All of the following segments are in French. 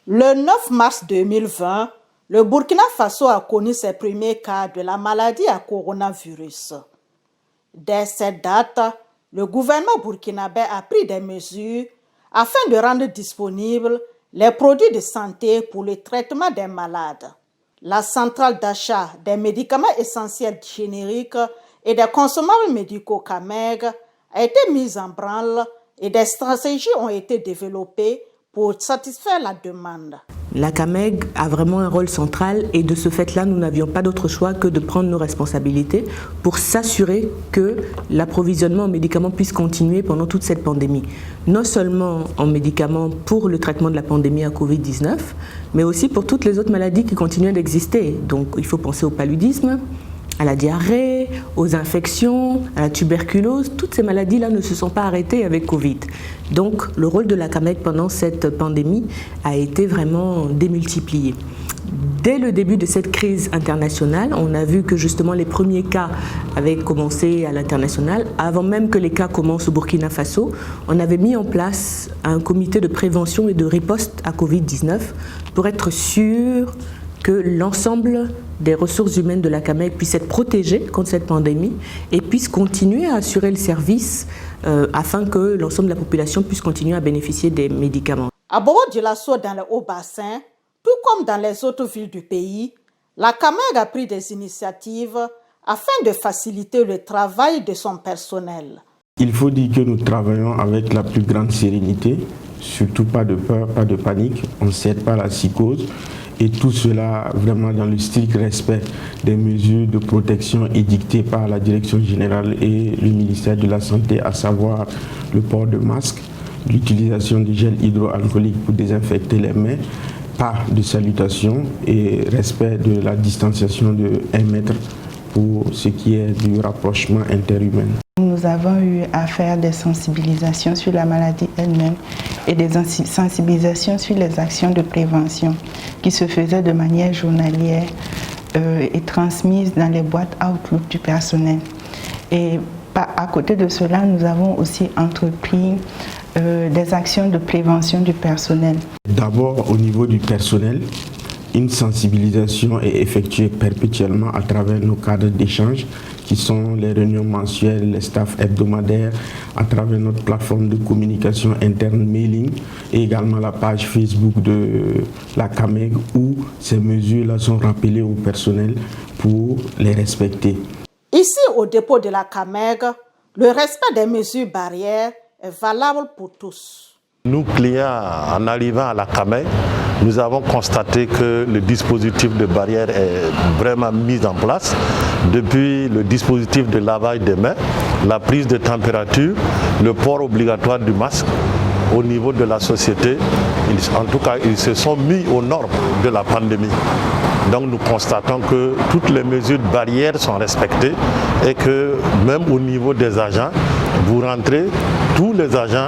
Le 9 mars 2020, le Burkina Faso a connu ses premiers cas de la maladie à coronavirus. Dès cette date, le gouvernement burkinabé a pris des mesures afin de rendre disponibles les produits de santé pour le traitement des malades. La centrale d'achat des médicaments essentiels génériques et des consommables médicaux CAMEG a été mise en branle et des stratégies ont été développées pour satisfaire la demande. La CAMEG a vraiment un rôle central et de ce fait-là, nous n'avions pas d'autre choix que de prendre nos responsabilités pour s'assurer que l'approvisionnement en médicaments puisse continuer pendant toute cette pandémie. Non seulement en médicaments pour le traitement de la pandémie à Covid-19, mais aussi pour toutes les autres maladies qui continuent d'exister. Donc il faut penser au paludisme, à la diarrhée, aux infections, à la tuberculose. Toutes ces maladies-là ne se sont pas arrêtées avec Covid. Donc le rôle de la CAMEG pendant cette pandémie a été vraiment démultiplié. Dès le début de cette crise internationale, on a vu que justement les premiers cas avaient commencé à l'international. Avant même que les cas commencent au Burkina Faso, on avait mis en place un comité de prévention et de riposte à Covid-19 pour être sûr que l'ensemble des ressources humaines de la CAMEG puissent être protégées contre cette pandémie et puissent continuer à assurer le service afin que l'ensemble de la population puisse continuer à bénéficier des médicaments. À Bobo-Dioulasso, dans le Haut-Bassin, tout comme dans les autres villes du pays, la CAMEG a pris des initiatives afin de faciliter le travail de son personnel. Il faut dire que nous travaillons avec la plus grande sérénité, surtout pas de peur, pas de panique, on ne cède pas à la psychose. Et tout cela vraiment dans le strict respect des mesures de protection édictées par la Direction générale et le ministère de la Santé, à savoir le port de masque, l'utilisation du gel hydroalcoolique pour désinfecter les mains, pas de salutation et respect de la distanciation de 1 mètre pour ce qui est du rapprochement interhumain. Nous avons eu à faire des sensibilisations sur la maladie elle-même et des sensibilisations sur les actions de prévention qui se faisaient de manière journalière et transmises dans les boîtes Outlook du personnel. Et à côté de cela, nous avons aussi entrepris des actions de prévention du personnel. D'abord, au niveau du personnel, une sensibilisation est effectuée perpétuellement à travers nos cadres d'échange qui sont les réunions mensuelles, les staffs hebdomadaires, à travers notre plateforme de communication interne mailing et également la page Facebook de la CAMEG où ces mesures-là sont rappelées au personnel pour les respecter. Ici, au dépôt de la CAMEG, le respect des mesures barrières est valable pour tous. Nous, clients, en arrivant à la CAMEG, nous avons constaté que le dispositif de barrière est vraiment mis en place. Depuis le dispositif de lavage des mains, la prise de température, le port obligatoire du masque au niveau de la société, en tout cas, ils se sont mis aux normes de la pandémie. Donc nous constatons que toutes les mesures de barrière sont respectées et que même au niveau des agents, vous rentrez, tous les agents,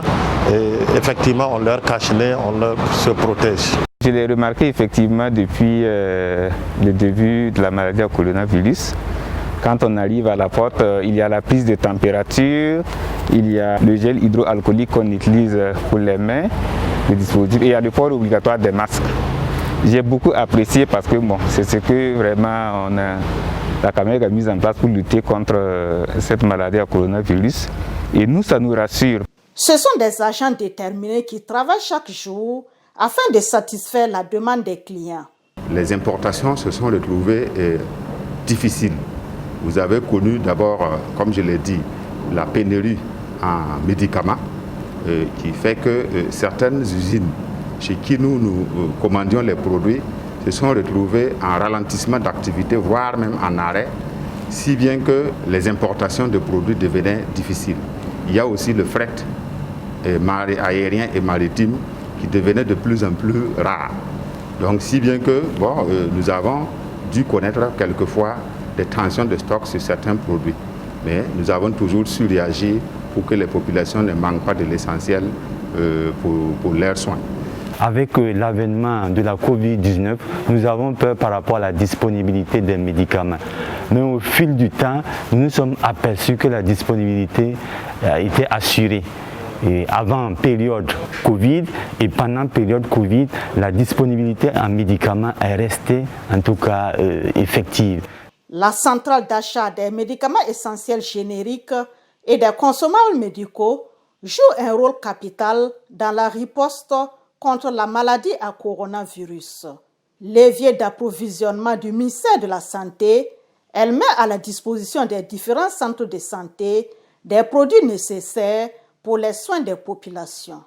et effectivement, on leur cache-nez, on leur se protège. Je l'ai remarqué effectivement depuis le début de la maladie à coronavirus. Quand on arrive à la porte, il y a la prise de température, il y a le gel hydroalcoolique qu'on utilise pour les mains, le dispositif, et il y a le port obligatoire des masques. J'ai beaucoup apprécié parce que bon, c'est ce que vraiment la CAMEG a mis en place pour lutter contre cette maladie à coronavirus. Et nous, ça nous rassure. Ce sont des agents déterminés qui travaillent chaque jour afin de satisfaire la demande des clients. Les importations se sont retrouvées difficiles. Vous avez connu d'abord, comme je l'ai dit, la pénurie en médicaments qui fait que certaines usines chez qui nous commandions les produits se sont retrouvées en ralentissement d'activité, voire même en arrêt, si bien que les importations de produits devenaient difficiles. Il y a aussi le fret aérien et maritime qui devenait de plus en plus rare. Donc si bien que nous avons dû connaître quelquefois des tensions de stock sur certains produits. Mais nous avons toujours su réagir pour que les populations ne manquent pas de l'essentiel pour leurs soins. Avec l'avènement de la Covid-19, nous avons peur par rapport à la disponibilité des médicaments. Mais au fil du temps, nous nous sommes aperçus que la disponibilité a été assurée. avant période Covid et pendant période Covid, la disponibilité en médicaments est restée en tout cas effective. La centrale d'achat des médicaments essentiels génériques et des consommables médicaux joue un rôle capital dans la riposte contre la maladie à coronavirus. Levier d'approvisionnement du ministère de la Santé, elle met à la disposition des différents centres de santé des produits nécessaires pour les soins des populations.